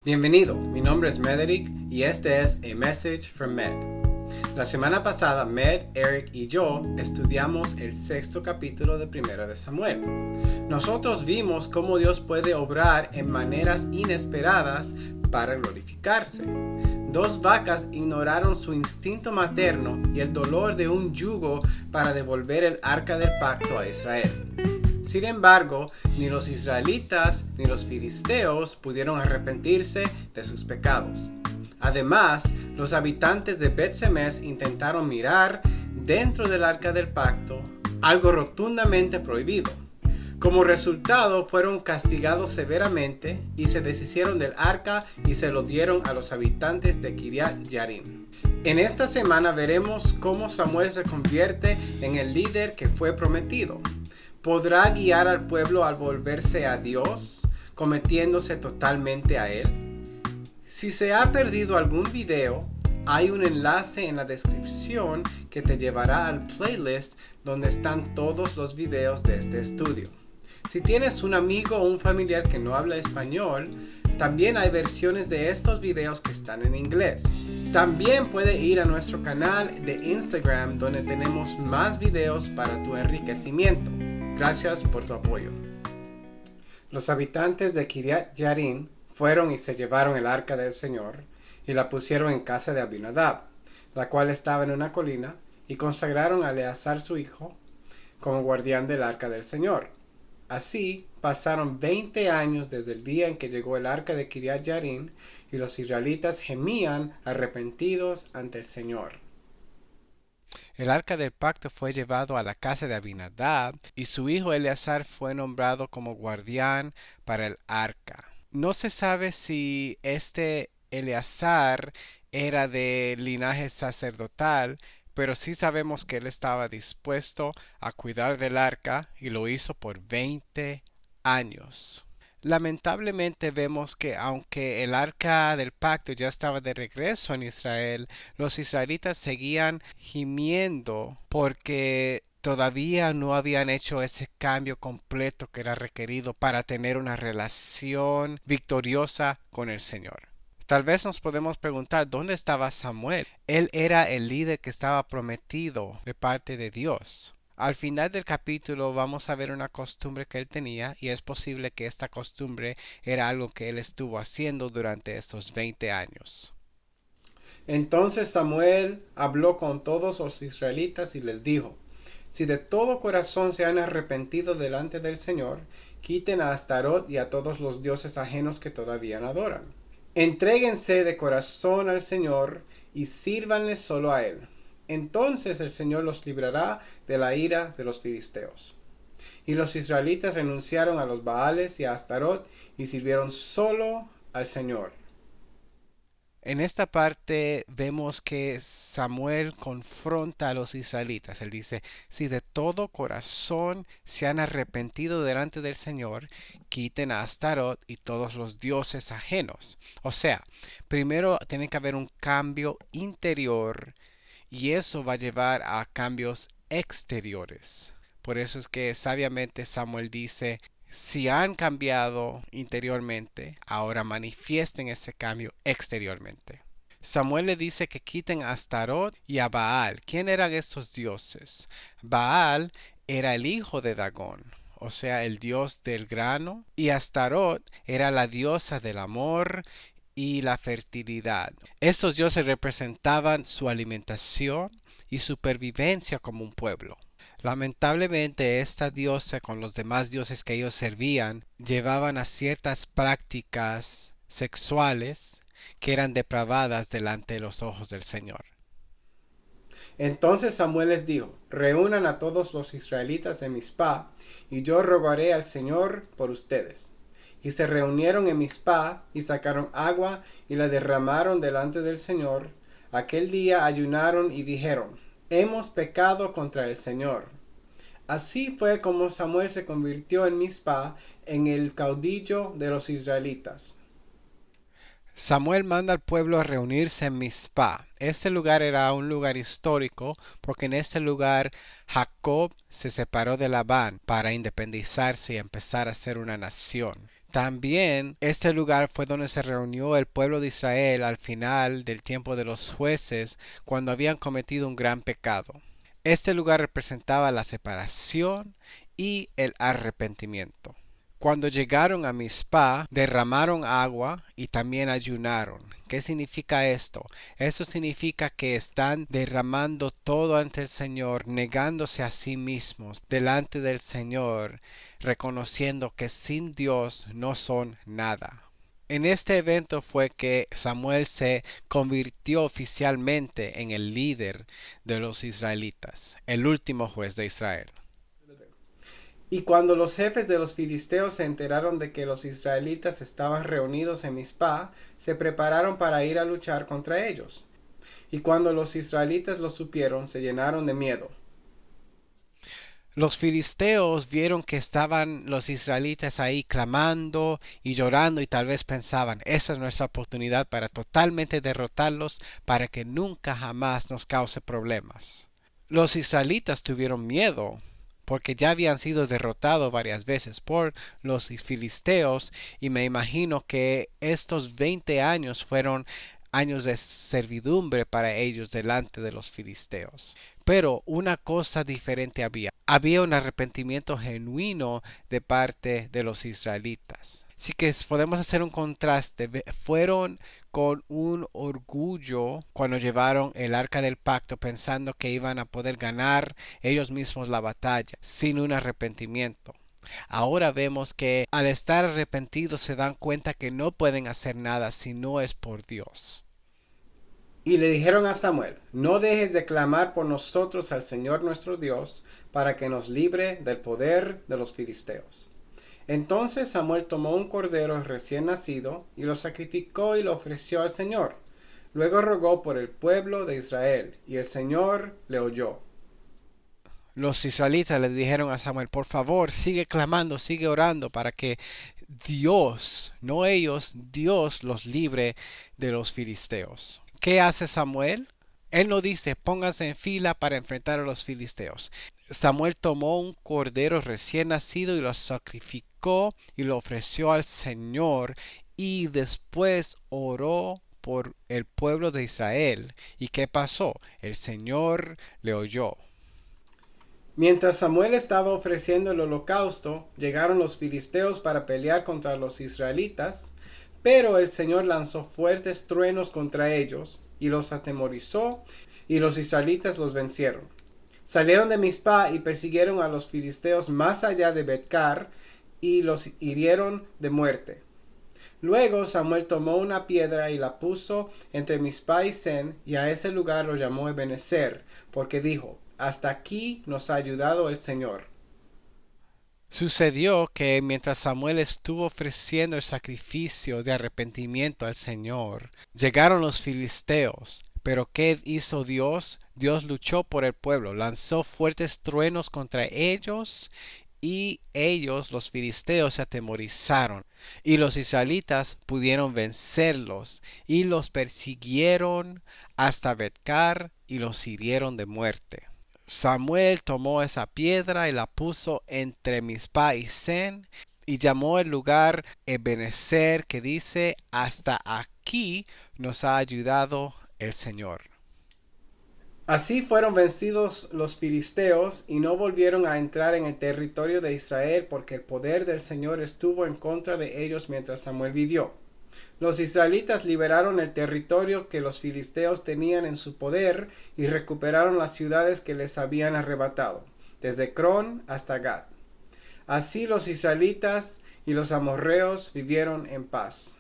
Bienvenido, mi nombre es Mederick y este es A Message from Med. La semana pasada, Med, Eric y yo estudiamos el 6º capítulo de 1 de Samuel. Nosotros vimos cómo Dios puede obrar en maneras inesperadas para glorificarse. 2 vacas ignoraron su instinto materno y el dolor de un yugo para devolver el arca del pacto a Israel. Sin embargo, ni los israelitas ni los filisteos pudieron arrepentirse de sus pecados. Además, los habitantes de Bet-Semes intentaron mirar dentro del arca del pacto, algo rotundamente prohibido. Como resultado, fueron castigados severamente y se deshicieron del arca y se lo dieron a los habitantes de Kiriat Yarim. En esta semana veremos cómo Samuel se convierte en el líder que fue prometido. ¿Podrá guiar al pueblo al volverse a Dios, cometiéndose totalmente a Él? Si se ha perdido algún video, hay un enlace en la descripción que te llevará al playlist donde están todos los videos de este estudio. Si tienes un amigo o un familiar que no habla español, también hay versiones de estos videos que están en inglés. También puede ir a nuestro canal de Instagram donde tenemos más videos para tu enriquecimiento. Gracias por tu apoyo. Los habitantes de Kiriat Yarim fueron y se llevaron el arca del Señor y la pusieron en casa de Abinadab, la cual estaba en una colina, y consagraron a Eleazar su hijo como guardián del arca del Señor. Así pasaron 20 años desde el día en que llegó el arca de Kiriat Yarim y los israelitas gemían arrepentidos ante el Señor. El arca del pacto fue llevado a la casa de Abinadab y su hijo Eleazar fue nombrado como guardián para el arca. No se sabe si este Eleazar era de linaje sacerdotal, pero sí sabemos que él estaba dispuesto a cuidar del arca y lo hizo por 20 años. Lamentablemente vemos que aunque el arca del pacto ya estaba de regreso en Israel, los israelitas seguían gimiendo porque todavía no habían hecho ese cambio completo que era requerido para tener una relación victoriosa con el Señor. Tal vez nos podemos preguntar, ¿dónde estaba Samuel? Él era el líder que estaba prometido de parte de Dios. Al final del capítulo vamos a ver una costumbre que él tenía, y es posible que esta costumbre era algo que él estuvo haciendo durante estos 20 años. Entonces Samuel habló con todos los israelitas y les dijo: si de todo corazón se han arrepentido delante del Señor, quiten a Astarot y a todos los dioses ajenos que todavía adoran. Entréguense de corazón al Señor y sírvanle solo a Él. Entonces el Señor los librará de la ira de los filisteos. Y los israelitas renunciaron a los Baales y a Astarot y sirvieron solo al Señor. En esta parte vemos que Samuel confronta a los israelitas. Él dice, si de todo corazón se han arrepentido delante del Señor, quiten a Astarot y todos los dioses ajenos. O sea, primero tiene que haber un cambio interior y eso va a llevar a cambios exteriores. Por eso es que sabiamente Samuel dice, si han cambiado interiormente, ahora manifiesten ese cambio exteriormente. Samuel le dice que quiten a Astarot y a Baal. ¿Quién eran estos dioses? Baal era el hijo de Dagón, o sea, el dios del grano, y Astarot era la diosa del amor y la fertilidad. Estos dioses representaban su alimentación y supervivencia como un pueblo. Lamentablemente esta diosa con los demás dioses que ellos servían llevaban a ciertas prácticas sexuales que eran depravadas delante de los ojos del Señor. Entonces Samuel les dijo: reúnan a todos los israelitas en Mizpah, y yo rogaré al Señor por ustedes. Y se reunieron en Mizpah y sacaron agua y la derramaron delante del Señor. Aquel día ayunaron y dijeron: hemos pecado contra el Señor. Así fue como Samuel se convirtió en Mizpah en el caudillo de los israelitas. Samuel manda al pueblo a reunirse en Mizpah. Este lugar era un lugar histórico porque en este lugar Jacob se separó de Labán para independizarse y empezar a ser una nación. También este lugar fue donde se reunió el pueblo de Israel al final del tiempo de los jueces, cuando habían cometido un gran pecado. Este lugar representaba la separación y el arrepentimiento. Cuando llegaron a Mizpah, derramaron agua y también ayunaron. ¿Qué significa esto? Eso significa que están derramando todo ante el Señor, negándose a sí mismos delante del Señor, reconociendo que sin Dios no son nada. En este evento fue que Samuel se convirtió oficialmente en el líder de los israelitas, el último juez de Israel. Y cuando los jefes de los filisteos se enteraron de que los israelitas estaban reunidos en Mizpah, se prepararon para ir a luchar contra ellos. Y cuando los israelitas lo supieron, se llenaron de miedo. Los filisteos vieron que estaban los israelitas ahí clamando y llorando y tal vez pensaban, esa es nuestra oportunidad para totalmente derrotarlos para que nunca jamás nos cause problemas. Los israelitas tuvieron miedo porque ya habían sido derrotados varias veces por los filisteos y me imagino que estos 20 años fueron años de servidumbre para ellos delante de los filisteos. Pero una cosa diferente había. Había un arrepentimiento genuino de parte de los israelitas. Así que podemos hacer un contraste. Fueron con un orgullo cuando llevaron el arca del pacto pensando que iban a poder ganar ellos mismos la batalla sin un arrepentimiento. Ahora vemos que al estar arrepentidos se dan cuenta que no pueden hacer nada si no es por Dios. Y le dijeron a Samuel, no dejes de clamar por nosotros al Señor nuestro Dios, para que nos libre del poder de los filisteos. Entonces Samuel tomó un cordero recién nacido, y lo sacrificó y lo ofreció al Señor. Luego rogó por el pueblo de Israel, y el Señor le oyó. Los israelitas le dijeron a Samuel, por favor, sigue clamando, sigue orando para que Dios, no ellos, Dios los libre de los filisteos. ¿Qué hace Samuel? Él no dice, pónganse en fila para enfrentar a los filisteos. Samuel tomó un cordero recién nacido y lo sacrificó y lo ofreció al Señor y después oró por el pueblo de Israel. ¿Y qué pasó? El Señor le oyó. Mientras Samuel estaba ofreciendo el holocausto, llegaron los filisteos para pelear contra los israelitas, pero el Señor lanzó fuertes truenos contra ellos, y los atemorizó, y los israelitas los vencieron. Salieron de Mizpah y persiguieron a los filisteos más allá de Bet-car, y los hirieron de muerte. Luego Samuel tomó una piedra y la puso entre Mizpah y Sen, y a ese lugar lo llamó Ebenezer, porque dijo, hasta aquí nos ha ayudado el Señor. Sucedió que mientras Samuel estuvo ofreciendo el sacrificio de arrepentimiento al Señor, llegaron los filisteos. Pero ¿qué hizo Dios? Dios luchó por el pueblo, lanzó fuertes truenos contra ellos y ellos, los filisteos, se atemorizaron. Y los israelitas pudieron vencerlos y los persiguieron hasta Bet-car y los hirieron de muerte. Samuel tomó esa piedra y la puso entre Mizpah y Sen y llamó el lugar Ebenezer, que dice, hasta aquí nos ha ayudado el Señor. Así fueron vencidos los filisteos y no volvieron a entrar en el territorio de Israel porque el poder del Señor estuvo en contra de ellos mientras Samuel vivió. Los israelitas liberaron el territorio que los filisteos tenían en su poder y recuperaron las ciudades que les habían arrebatado, desde Cron hasta Gad. Así los israelitas y los amorreos vivieron en paz.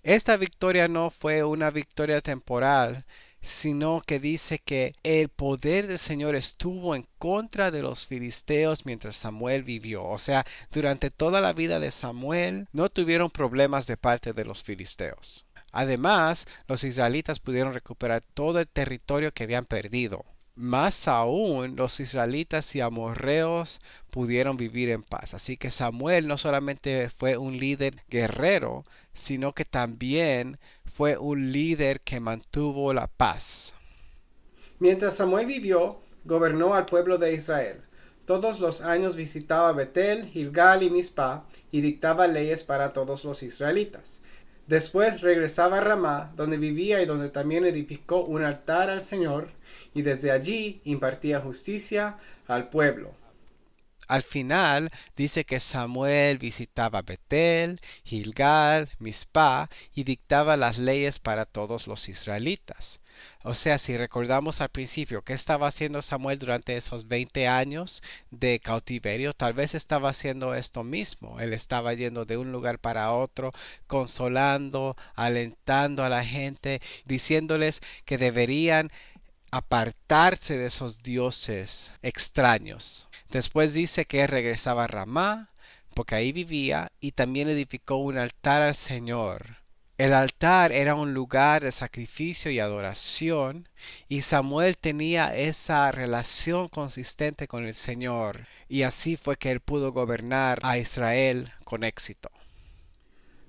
Esta victoria no fue una victoria temporal, sino que dice que el poder del Señor estuvo en contra de los filisteos mientras Samuel vivió. O sea, durante toda la vida de Samuel no tuvieron problemas de parte de los filisteos. Además, los israelitas pudieron recuperar todo el territorio que habían perdido. Más aún, los israelitas y amorreos pudieron vivir en paz. Así que Samuel no solamente fue un líder guerrero, sino que también fue un líder que mantuvo la paz. Mientras Samuel vivió, gobernó al pueblo de Israel. todos los años visitaba Betel, Gilgal y Mizpa y dictaba leyes para todos los israelitas. Después regresaba a Ramá, donde vivía y donde también edificó un altar al Señor, y desde allí impartía justicia al pueblo. Al final dice que Samuel visitaba Betel, Gilgal, Mizpa y dictaba las leyes para todos los israelitas. O sea, si recordamos al principio qué estaba haciendo Samuel durante esos 20 años de cautiverio, tal vez estaba haciendo esto mismo. Él estaba yendo de un lugar para otro, consolando, alentando a la gente, diciéndoles que deberían apartarse de esos dioses extraños. Después dice que regresaba a Ramá, porque ahí vivía, y también edificó un altar al Señor. El altar era un lugar de sacrificio y adoración, y Samuel tenía esa relación consistente con el Señor, y así fue que él pudo gobernar a Israel con éxito.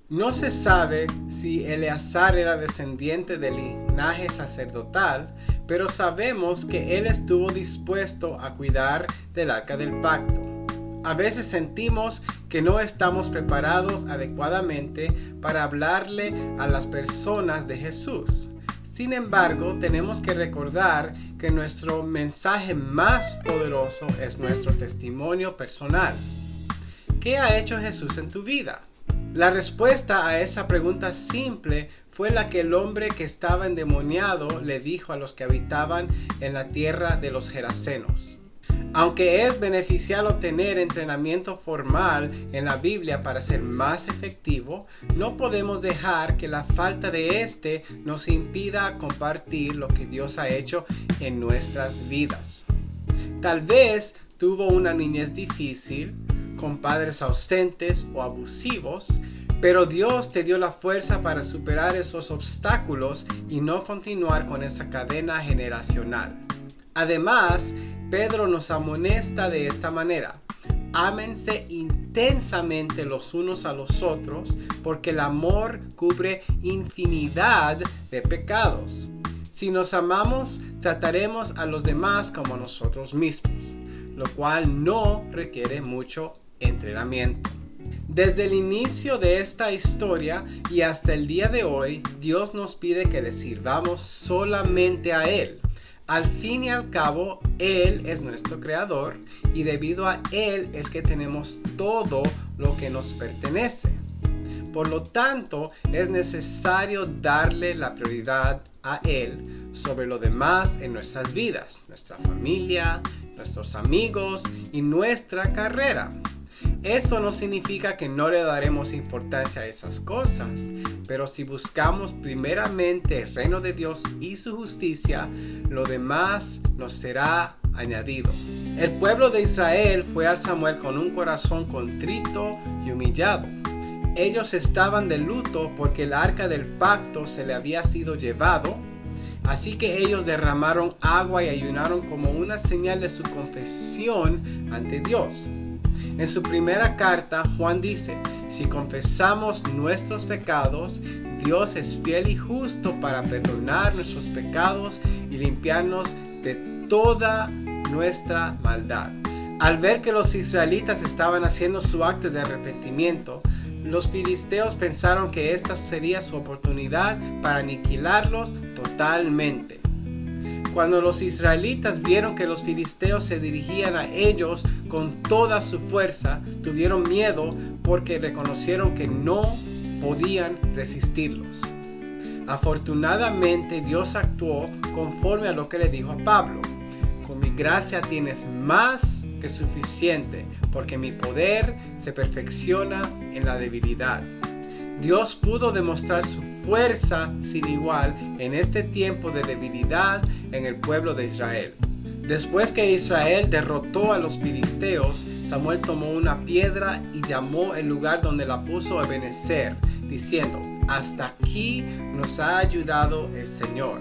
No se sabe si Eleazar era descendiente del linaje sacerdotal, pero sabemos que él estuvo dispuesto a cuidar del arca del pacto. A veces sentimos que no estamos preparados adecuadamente para hablarle a las personas de Jesús. Sin embargo, tenemos que recordar que nuestro mensaje más poderoso es nuestro testimonio personal. ¿Qué ha hecho Jesús en tu vida? La respuesta a esa pregunta simple fue la que el hombre que estaba endemoniado le dijo a los que habitaban en la tierra de los Gerasenos. Aunque es beneficial tener entrenamiento formal en la Biblia para ser más efectivo, no podemos dejar que la falta de este nos impida compartir lo que Dios ha hecho en nuestras vidas. Tal vez tuvo una niñez difícil, con padres ausentes o abusivos, pero Dios te dio la fuerza para superar esos obstáculos y no continuar con esa cadena generacional. Además, Pedro nos amonesta de esta manera: ámense intensamente los unos a los otros, porque el amor cubre infinidad de pecados. Si nos amamos, trataremos a los demás como nosotros mismos, lo cual no requiere mucho entrenamiento. Desde el inicio de esta historia y hasta el día de hoy, Dios nos pide que le sirvamos solamente a Él. Al fin y al cabo, Él es nuestro creador y debido a Él es que tenemos todo lo que nos pertenece. Por lo tanto, es necesario darle la prioridad a Él sobre lo demás en nuestras vidas, nuestra familia, nuestros amigos y nuestra carrera. Esto no significa que no le daremos importancia a esas cosas, pero si buscamos primeramente el reino de Dios y su justicia, lo demás nos será añadido. El pueblo de Israel fue a Samuel con un corazón contrito y humillado. Ellos estaban de luto porque el arca del pacto se le había sido llevado, así que ellos derramaron agua y ayunaron como una señal de su confesión ante Dios. En su primera carta, Juan dice: si confesamos nuestros pecados, Dios es fiel y justo para perdonar nuestros pecados y limpiarnos de toda nuestra maldad. Al ver que los israelitas estaban haciendo su acto de arrepentimiento, los filisteos pensaron que esta sería su oportunidad para aniquilarlos totalmente. Cuando los israelitas vieron que los filisteos se dirigían a ellos con toda su fuerza, tuvieron miedo porque reconocieron que no podían resistirlos. Afortunadamente, Dios actuó conforme a lo que le dijo a Pablo: con mi gracia tienes más que suficiente, porque mi poder se perfecciona en la debilidad. Dios pudo demostrar su fuerza sin igual en este tiempo de debilidad en el pueblo de Israel. Después que Israel derrotó a los filisteos, Samuel tomó una piedra y llamó el lugar donde la puso Ebenezer, diciendo: hasta aquí nos ha ayudado el Señor.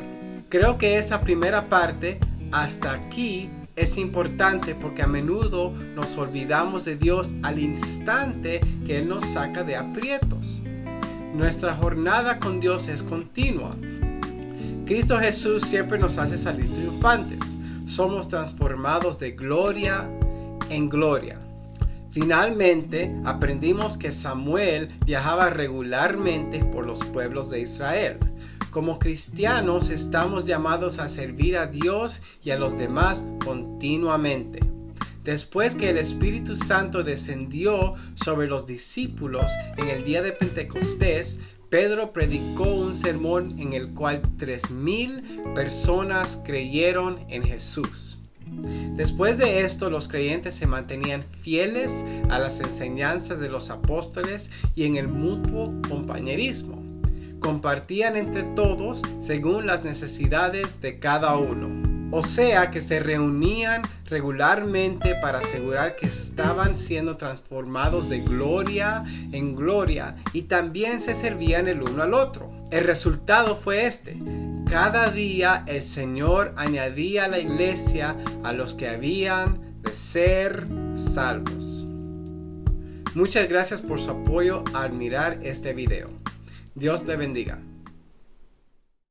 Creo que esa primera parte, hasta aquí, es importante porque a menudo nos olvidamos de Dios al instante que Él nos saca de aprietos. Nuestra jornada con Dios es continua. Cristo Jesús siempre nos hace salir triunfantes. Somos transformados de gloria en gloria. Finalmente, aprendimos que Samuel viajaba regularmente por los pueblos de Israel. Como cristianos estamos llamados a servir a Dios y a los demás continuamente. Después que el Espíritu Santo descendió sobre los discípulos en el día de Pentecostés, Pedro predicó un sermón en el cual 3,000 personas creyeron en Jesús. Después de esto, los creyentes se mantenían fieles a las enseñanzas de los apóstoles y en el mutuo compañerismo. Compartían entre todos según las necesidades de cada uno. O sea que se reunían regularmente para asegurar que estaban siendo transformados de gloria en gloria y también se servían el uno al otro. El resultado fue este. Cada día el Señor añadía a la iglesia a los que habían de ser salvos. Muchas gracias por su apoyo al mirar este video. Dios te bendiga.